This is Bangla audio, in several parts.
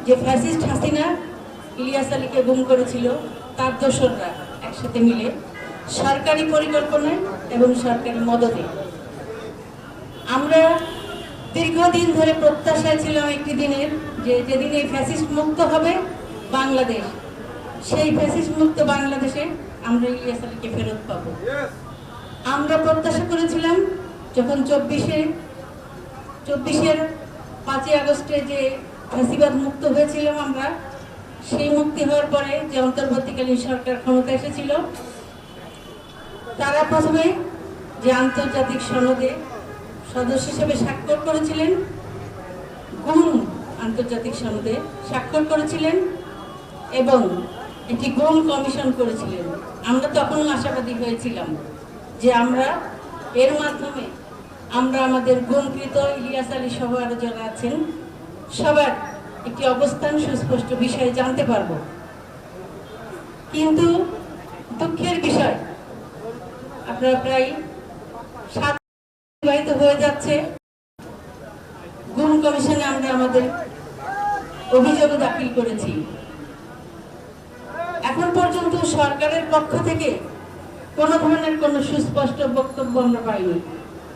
যে ফ্যাসিস্ট হাসিনা ইলিয়াস আলীকে গুম করেছিল তার দোসররা একসাথে মিলে সরকারি পরিকল্পনায় এবং সরকারি মদতে। আমরা দীর্ঘদিন ধরে প্রত্যাশায় ছিলাম একটি দিনের, যে যেদিন এই ফ্যাসিস্ট মুক্ত হবে বাংলাদেশ, সেই ফ্যাসিস্ট মুক্ত বাংলাদেশে আমরা ইলিয়াস আলীকে ফেরত পাবো। আমরা প্রত্যাশা করেছিলাম যখন 24-এর 5ই আগস্টে যে ফ্যাসিবাদ মুক্ত হয়েছিলাম আমরা, সেই মুক্তি হওয়ার পরে যে অন্তর্বর্তীকালীন সরকার ক্ষমতা এসেছিল, তারা প্রথমে যে আন্তর্জাতিক সনদে সদস্য হিসেবে স্বাক্ষর করেছিলেন, গুম আন্তর্জাতিক সনদে স্বাক্ষর করেছিলেন এবং একটি গুম কমিশন করেছিলেন। আমরা তখনও আশাবাদী হয়েছিলাম যে আমরা এর মাধ্যমে আমরা আমাদের গুমকৃত ইলিয়াস আলী সহ আরো যারা আছেন সবার একটি অবস্থান সুস্পষ্ট বিষয়ে জানতে পারব। কিন্তু দুঃখের বিষয়, আপনারা প্রায় 7 অতিবাহিত হয়ে যাচ্ছে, গুম কমিশনে আমরা আমাদের অভিযোগ দাখিল করেছি। এখন পর্যন্ত সরকারের পক্ষ থেকে কোনো ধরনের কোনো সুস্পষ্ট বক্তব্য আমরা পাইনি।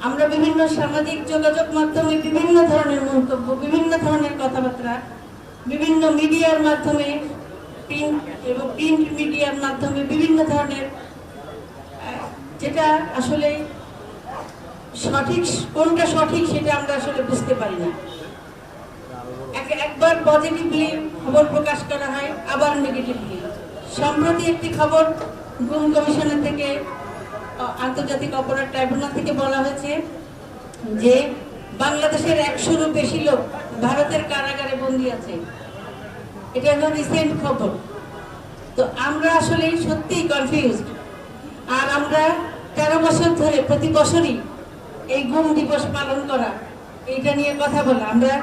আমরা বিভিন্ন সামাজিক যোগাযোগ মাধ্যমে বিভিন্ন ধরনের মন্তব্য, বিভিন্ন ধরনের কথাবার্তা, বিভিন্ন মিডিয়ার মাধ্যমে, প্রিন্ট মিডিয়ার মাধ্যমে বিভিন্ন ধরনের, যেটা আসলে সঠিক কোনটা সঠিক সেটা আমরা আসলে বুঝতে পারি না। একবার পজিটিভলি খবর প্রকাশ করা হয়, আবার নেগেটিভলি। সম্প্রতি একটি খবর গুম কমিশনের থেকে, আন্তর্জাতিক অপরাধ ট্রাইব্যুনাল থেকে বলা হয়েছে যে বাংলাদেশের 100-রও বেশি লোক ভারতের কারাগারে বন্দী আছে। এটা হলো রিসেন্ট খবর। তো আমরা আসলে সত্যিই কনফিউজড। আর আমরা 13 বছর ধরে প্রতি বছরই এই গুম দিবস পালন করা, এইটা নিয়ে কথা বলা, আমরা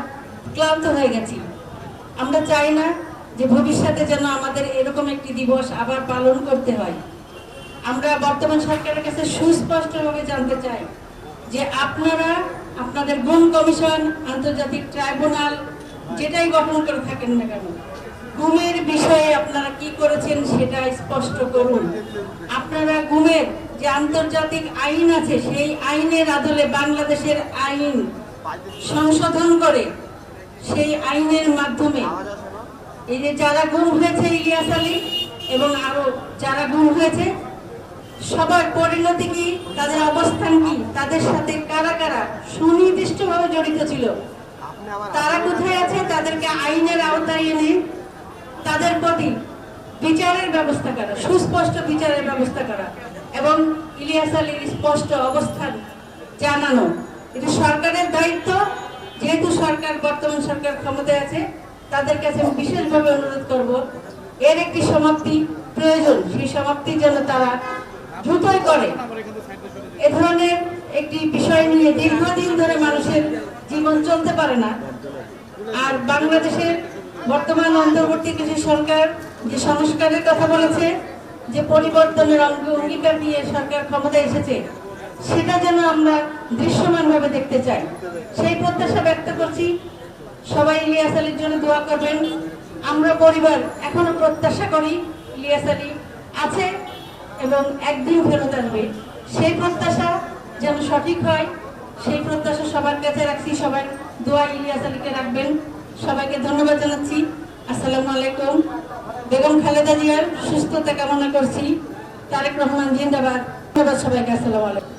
ক্লান্ত হয়ে গেছি। আমরা চাই না যে ভবিষ্যতে যেন আমাদের এরকম একটি দিবস আবার পালন করতে হয়। আমরা বর্তমান সরকারের কাছে সুস্পষ্টভাবে জানতে চাই যে আপনারা আপনাদের গুম কমিশন, আন্তর্জাতিক ট্রাইব্যুনাল যেটাই গঠন করে থাকেন না কেন, গুমের বিষয়ে আপনারা কি করেছেন সেটা স্পষ্ট করুন। আপনারা গুমের যে আন্তর্জাতিক আইন আছে সেই আইনের আদলে বাংলাদেশের আইন সংশোধন করে সেই আইনের মাধ্যমে এই যে যারা গুম হয়েছে ইলিয়াস আলী এবং আরো যারা গুম হয়েছে সবার পরিণতি কি, তাদের অবস্থান কি, তাদের সাথে কারা কারা সুনির্দিষ্টভাবে জড়িত ছিল, তারা কোথায় আছে, তাদেরকে আইনের আওতায় এনে তাদের প্রতি বিচারের ব্যবস্থা করা, সুস্পষ্ট বিচারের ব্যবস্থা করা এবং ইলিয়াস আলীর স্পষ্ট অবস্থান জানানো। এটা সরকারের দায়িত্ব। যেহেতু সরকার, বর্তমান সরকার ক্ষমতায় আছে, তাদের কাছে আমি বিশেষভাবে অনুরোধ করব, এর একটি সমাপ্তি প্রয়োজন। সেই সমাপ্তির জন্য তারা দ্রুতই করে। এ ধরনের একটি বিষয় নিয়ে দীর্ঘদিন ধরে মানুষের জীবন চলতে পারে না। আর বাংলাদেশের বর্তমান অন্তর্বর্তীকালীন সরকার যে সংস্কারের কথা বলেছে, যে পরিবর্তনের অঙ্গীকার দিয়ে সরকার ক্ষমতায় এসেছে, সেটা যেন আমরা দৃশ্যমানভাবে দেখতে চাই, সেই প্রত্যাশা ব্যক্ত করছি। সবাই ইলিয়াস আলীর জন্য দোয়া করবেন। আমরা পরিবার এখনো প্রত্যাশা করি ইলিয়াস আলী আছে এবং একদিন ফেরত আসবে। সেই প্রত্যাশা যেন সঠিক হয়, সেই প্রত্যাশা সবার কাছে রাখছি। সবাই দোয়া ইলিয়াস আলীকে রাখবেন। সবাইকে ধন্যবাদ জানাচ্ছি। আসসালামু আলাইকুম। বেগম খালেদা জিয়ার সুস্থতা কামনা করছি। তারেক রহমান জিন্দাবাদ। ধন্যবাদ সবাইকে। আসসালামু আলাইকুম।